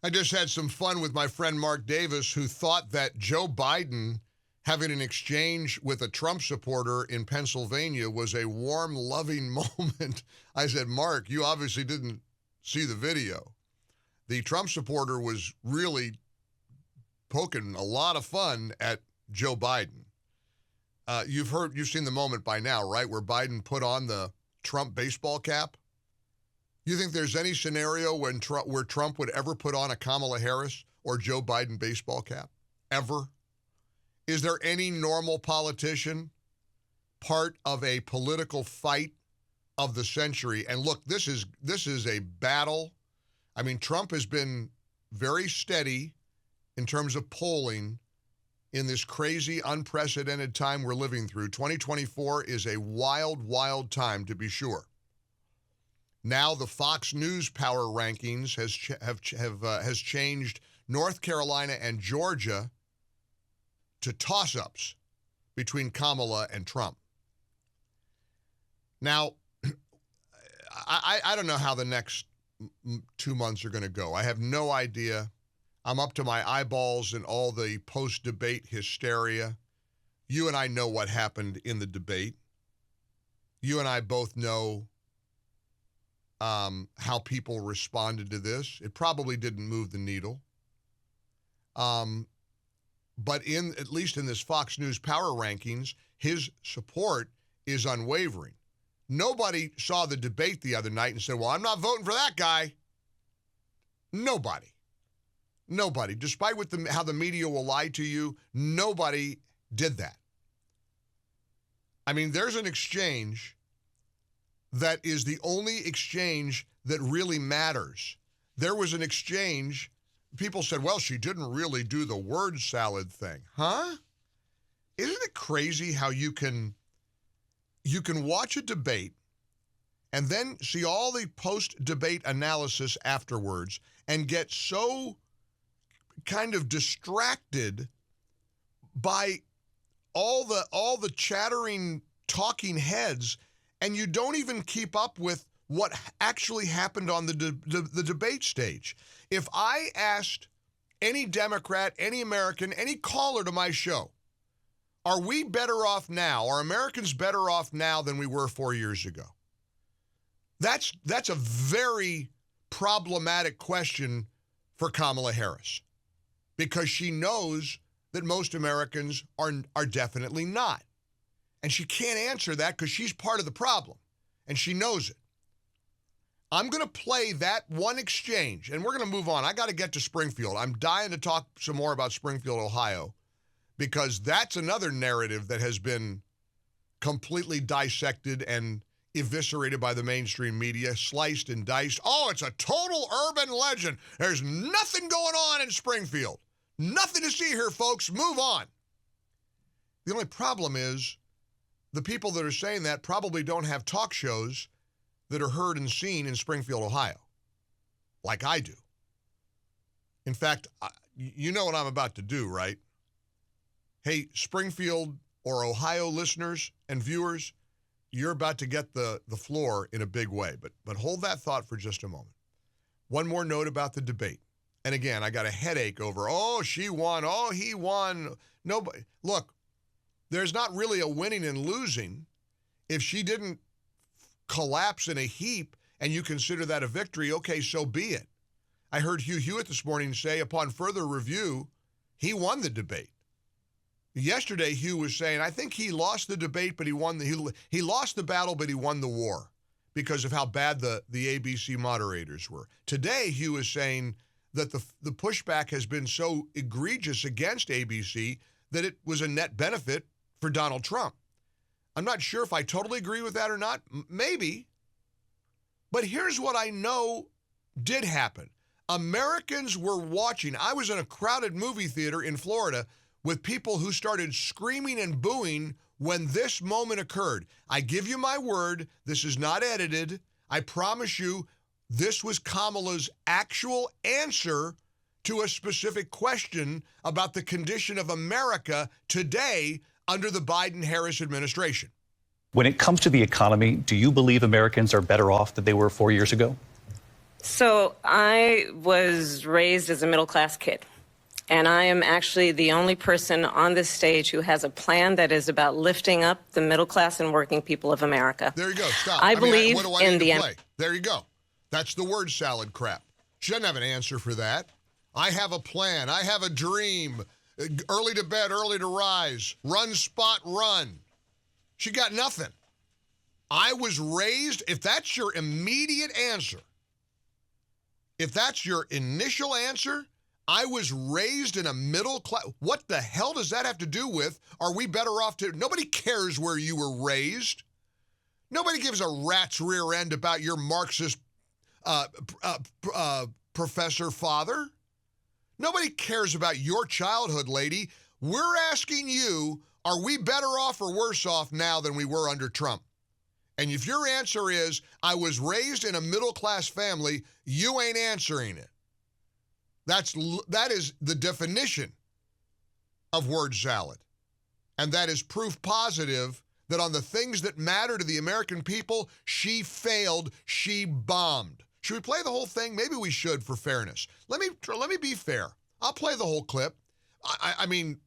I just had some fun with my friend Mark Davis, who thought that Joe Biden having an exchange with a Trump supporter in Pennsylvania was a warm, loving moment. I said, Mark, you obviously didn't see the video. The Trump supporter was really poking a lot of fun at Joe Biden. You've seen the moment by now, right, where Biden put on the Trump baseball cap? You think there's any scenario where Trump would ever put on a Kamala Harris or Joe Biden baseball cap? Ever? Is there any normal politician part of a political fight of the century? And look, this is a battle. I mean, Trump has been very steady in terms of polling in this crazy, unprecedented time we're living through. 2024 is a wild, wild time, to be sure. Now the Fox News power rankings has changed North Carolina and Georgia to toss-ups between Kamala and Trump. Now, I don't know how the next 2 months are going to go. I have no idea. I'm up to my eyeballs in all the post-debate hysteria. You and I know what happened in the debate. You and I both know how people responded to this. It probably didn't move the needle. But at least in this Fox News power rankings, his support is unwavering. Nobody saw the debate the other night and said, well, I'm not voting for that guy. Nobody. Despite how the media will lie to you, nobody did that. I mean, there's an exchange that is the only exchange that really matters. There was an exchange. People said, well, she didn't really do the word salad thing. Huh? Isn't it crazy how you can watch a debate and then see all the post-debate analysis afterwards and get so kind of distracted by all the chattering talking heads, and you don't even keep up with what actually happened on the debate stage. If I asked any Democrat, any American, any caller to my show, are we better off now? Are Americans better off now than we were 4 years ago? That's a very problematic question for Kamala Harris, because she knows that most Americans are definitely not. And she can't answer that because she's part of the problem, and she knows it. I'm going to play that one exchange, and we're going to move on. I got to get to Springfield. I'm dying to talk some more about Springfield, Ohio, because that's another narrative that has been completely dissected and eviscerated by the mainstream media, sliced and diced. Oh, it's a total urban legend. There's nothing going on in Springfield. Nothing to see here, folks. Move on. The only problem is the people that are saying that probably don't have talk shows that are heard and seen in Springfield, Ohio, like I do. In fact, you know what I'm about to do, right? Hey, Springfield or Ohio listeners and viewers, you're about to get the floor in a big way. But hold that thought for just a moment. One more note about the debate. And again, I got a headache over, oh, she won, oh, he won. Nobody. Look, there's not really a winning and losing. If she didn't collapse in a heap and you consider that a victory, okay, so be it. I heard Hugh Hewitt this morning say, upon further review, he won the debate. Yesterday, Hugh was saying, I think he lost the debate, but he lost the battle, but he won the war because of how bad the ABC moderators were. Today, Hugh is saying that the pushback has been so egregious against ABC that it was a net benefit for Donald Trump. I'm not sure if I totally agree with that or not. Maybe. But here's what I know did happen. Americans were watching. I was in a crowded movie theater in Florida with people who started screaming and booing when this moment occurred. I give you my word, this is not edited. I promise you, this was Kamala's actual answer to a specific question about the condition of America today under the Biden-Harris administration. When it comes to the economy, do you believe Americans are better off than they were 4 years ago? So I was raised as a middle-class kid, and I am actually the only person on this stage who has a plan that is about lifting up the middle class and working people of America. There you go. Stop. I believe what do I in need the to play? There you go. That's the word salad crap. She doesn't have an answer for that. I have a plan. I have a dream. Early to bed, early to rise. Run, spot, run. She got nothing. I was raised, if that's your immediate answer, if that's your initial answer, I was raised in a middle class. What the hell does that have to do with, are we better off to, nobody cares where you were raised. Nobody gives a rat's rear end about your Marxist professor father. Nobody cares about your childhood, lady. We're asking you, are we better off or worse off now than we were under Trump? And if your answer is, I was raised in a middle-class family, you ain't answering it. That is the definition of word salad. And that is proof positive that on the things that matter to the American people, she failed, she bombed. Should we play the whole thing? Maybe we should for fairness. Let me be fair. I'll play the whole clip. I mean,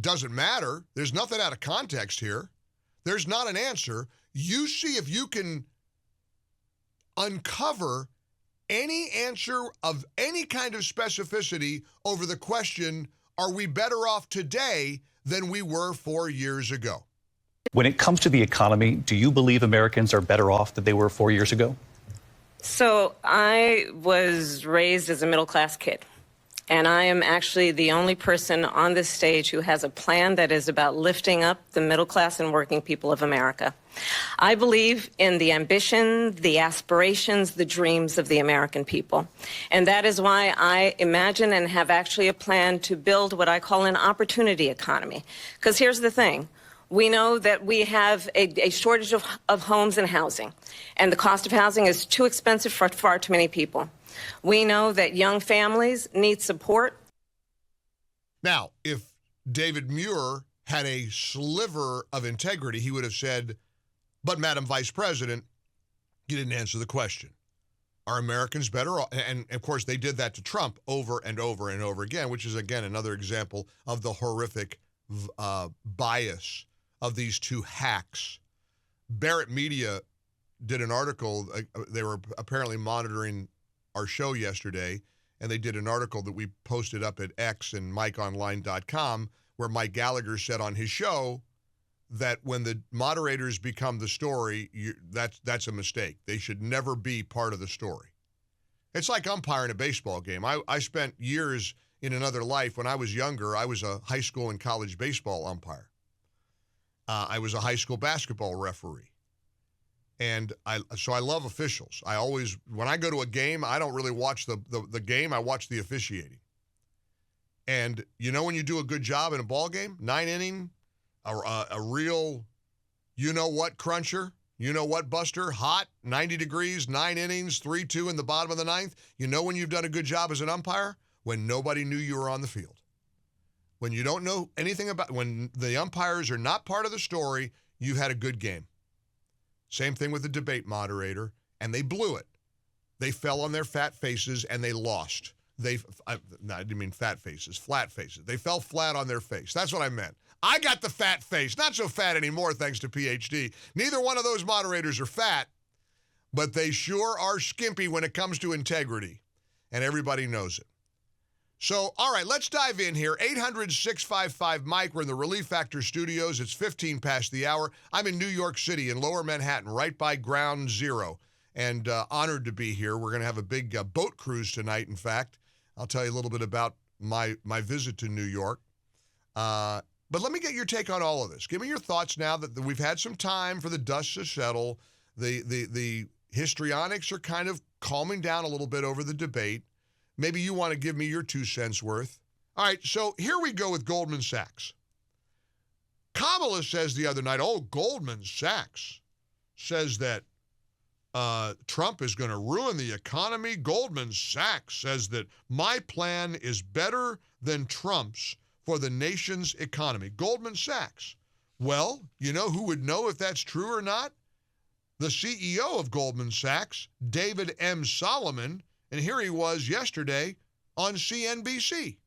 doesn't matter. There's nothing out of context here. There's not an answer. You see if you can uncover any answer of any kind of specificity over the question, are we better off today than we were 4 years ago? When it comes to the economy, do you believe Americans are better off than they were 4 years ago? So I was raised as a middle-class kid, and I am actually the only person on this stage who has a plan that is about lifting up the middle class and working people of America. I believe in the ambition, the aspirations, the dreams of the American people. And that is why I imagine and have actually a plan to build what I call an opportunity economy. Because here's the thing. We know that we have a shortage of homes and housing, and the cost of housing is too expensive for far too many people. We know that young families need support. Now, if David Muir had a sliver of integrity, he would have said, but Madam Vice President, you didn't answer the question. Are Americans better off? And of course, they did that to Trump over and over and over again, which is, again, another example of the horrific bias of these two hacks. Barrett Media did an article. They were apparently monitoring our show yesterday, and they did an article that we posted up at X and MikeOnline.com, where Mike Gallagher said on his show that when the moderators become the story, that's a mistake. They should never be part of the story. It's like umpiring a baseball game. I spent years in another life. When I was younger, I was a high school and college baseball umpire. I was a high school basketball referee. And so I love officials. I always, when I go to a game, I don't really watch the game. I watch the officiating. And you know when you do a good job in a ball game, 9 inning, a real, you know what cruncher, you know what buster, hot, 90 degrees, 9 innings, 3-2 in the bottom of the ninth. You know when you've done a good job as an umpire? When nobody knew you were on the field. When you don't know anything about, when the umpires are not part of the story, you've had a good game. Same thing with the debate moderator, and they blew it. They fell on their fat faces, and they lost. I didn't mean fat faces, flat faces. They fell flat on their face. That's what I meant. I got the fat face. Not so fat anymore, thanks to PhD. Neither one of those moderators are fat, but they sure are skimpy when it comes to integrity, and everybody knows it. So, all right, let's dive in here. 800-655-MIKE. We're in the Relief Factor studios. It's 15 past the hour. I'm in New York City in Lower Manhattan, right by Ground Zero, and honored to be here. We're going to have a big boat cruise tonight, in fact. I'll tell you a little bit about my visit to New York. But let me get your take on all of this. Give me your thoughts now that we've had some time for the dust to settle. The histrionics are kind of calming down a little bit over the debate. Maybe you want to give me your 2 cents worth. All right, so here we go with Goldman Sachs. Kamala says the other night, Goldman Sachs says that Trump is going to ruin the economy. Goldman Sachs says that my plan is better than Trump's for the nation's economy. Goldman Sachs. Well, you know who would know if that's true or not? the CEO of Goldman Sachs, David M. Solomon, and here he was yesterday on CNBC.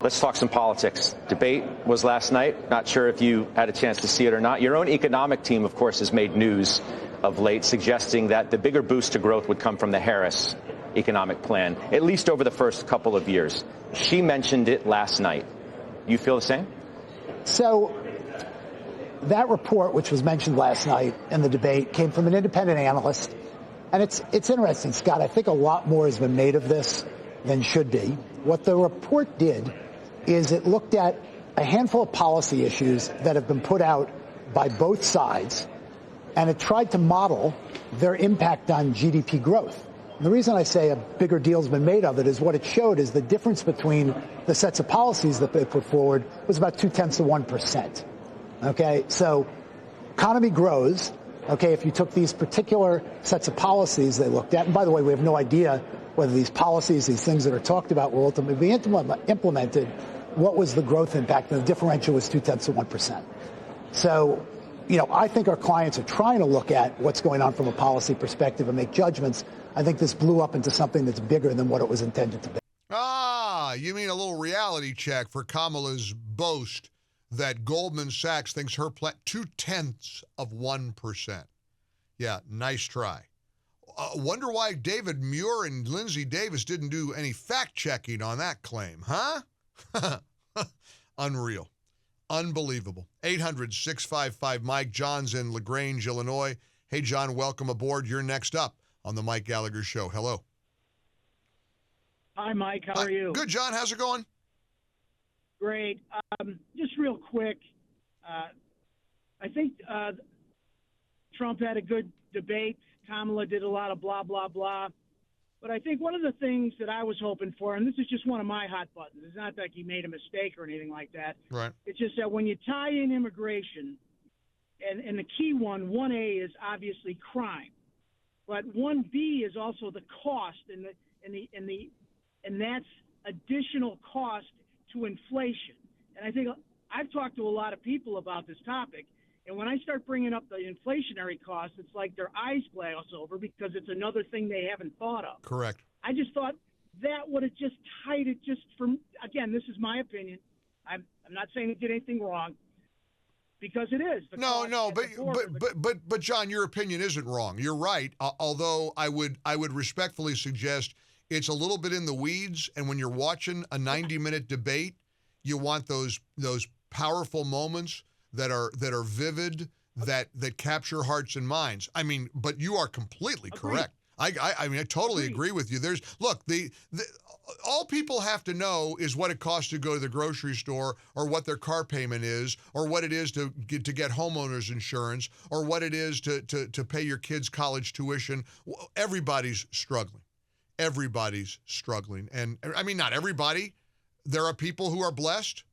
Let's talk some politics. Debate was last night. Not sure if you had a chance to see it or not. Your own economic team, of course, has made news of late, suggesting that the bigger boost to growth would come from the Harris economic plan, at least over the first couple of years. She mentioned it last night. You feel the same? So that report, which was mentioned last night in the debate, came from an independent analyst. And it's interesting, Scott. I think a lot more has been made of this than should be. What the report did is it looked at a handful of policy issues that have been put out by both sides, and it tried to model their impact on GDP growth. And the reason I say a bigger deal's been made of it is what it showed is the difference between the sets of policies that they put forward was about 0.2%. Okay, so economy grows. Okay, if you took these particular sets of policies they looked at, and by the way, we have no idea whether these policies, these things that are talked about will ultimately be implemented, what was the growth impact? And the differential was 0.2%. So, I think our clients are trying to look at what's going on from a policy perspective and make judgments. I think this blew up into something that's bigger than what it was intended to be. Ah, you mean a little reality check for Kamala's boast that Goldman Sachs thinks her plan 0.2%. Yeah, nice try. Wonder why David Muir and Lindsay Davis didn't do any fact-checking on that claim, huh? Unreal. Unbelievable. 800-655-Mike. John's in LaGrange, Illinois. Hey, John, welcome aboard. You're next up on the Mike Gallagher Show. Hello. Hi, Mike. How are you? Good, John. How's it going? Great. Just real quick, I think Trump had a good debate. Kamala did a lot of blah, blah, blah. But I think one of the things that I was hoping for, and this is just one of my hot buttons, it's not like he made a mistake or anything like that. Right. It's just that when you tie in immigration, and the key one, 1A is obviously crime, but 1B is also the cost, and that's additional cost to inflation. And I think I've talked to a lot of people about this topic, and when I start bringing up the inflationary costs, it's like their eyes glass over because it's another thing they haven't thought of. Correct. I just thought that would have just tied it just from, again, this is my opinion. I'm not saying it did anything wrong because it is. But John, your opinion isn't wrong. You're right. Although I would respectfully suggest it's a little bit in the weeds, and when you're watching a 90-minute debate, you want those powerful moments that are vivid, that capture hearts and minds. I mean, but you are completely correct. I mean, I totally agree with you. Look, all people have to know is what it costs to go to the grocery store, or what their car payment is, or what it is to get homeowners insurance, or what it is to pay your kids' college tuition. Everybody's struggling. Everybody's struggling. And I mean, not everybody. There are people who are blessed.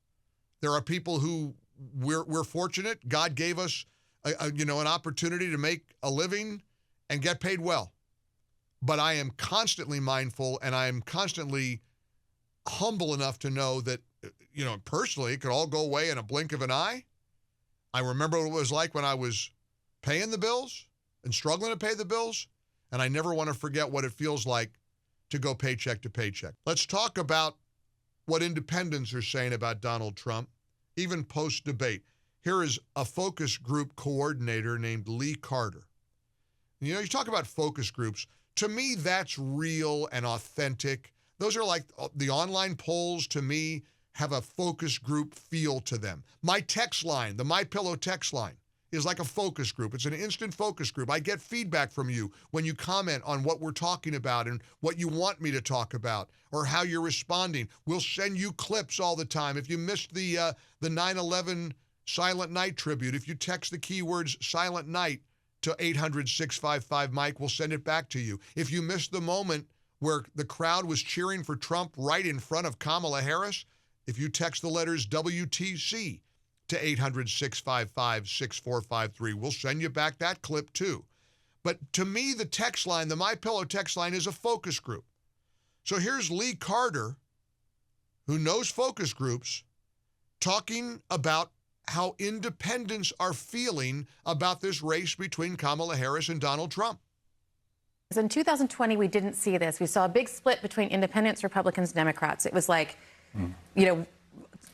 There are people who we're fortunate. God gave us an opportunity to make a living and get paid well. But I am constantly mindful, and I am constantly humble enough to know that, personally, it could all go away in a blink of an eye. I remember what it was like when I was paying the bills and struggling to pay the bills, and I never want to forget what it feels like to go paycheck to paycheck. Let's talk about what independents are saying about Donald Trump, even post-debate. Here is a focus group coordinator named Lee Carter. You talk about focus groups. To me, that's real and authentic. Those are like the online polls, to me, have a focus group feel to them. My text line, the MyPillow text line, is like a focus group. It's an instant focus group. I get feedback from you when you comment on what we're talking about and what you want me to talk about or how you're responding. We'll send you clips all the time. If you missed the 9/11 Silent Night tribute, if you text the keywords Silent Night to 800-655-Mike, we'll send it back to you. If you missed the moment where the crowd was cheering for Trump right in front of Kamala Harris, if you text the letters WTC to 800-655-6453. We'll send you back that clip too. But to me, the text line, the MyPillow text line, is a focus group. So here's Lee Carter, who knows focus groups, talking about how independents are feeling about this race between Kamala Harris and Donald Trump. In 2020, we didn't see this. We saw a big split between independents, Republicans, Democrats. It was like, you know,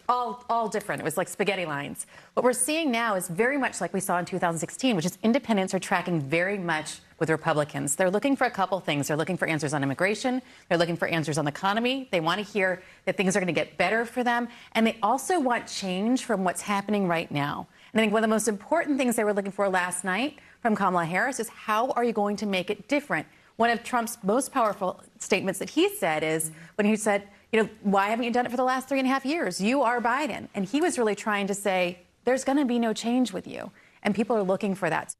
all different. It was like spaghetti lines. What we're seeing now is very much like we saw in 2016, which is independents are tracking very much with Republicans. They're looking for a couple things. They're looking for answers on immigration. They're looking for answers on the economy. They want to hear that things are going to get better for them. And they also want change from what's happening right now. And I think one of the most important things they were looking for last night from Kamala Harris is, how are you going to make it different? One of Trump's most powerful statements that he said is when he said, you know, why haven't you done it for the last 3.5 years? You are Biden. And he was really trying to say, there's going to be no change with you. And people are looking for that.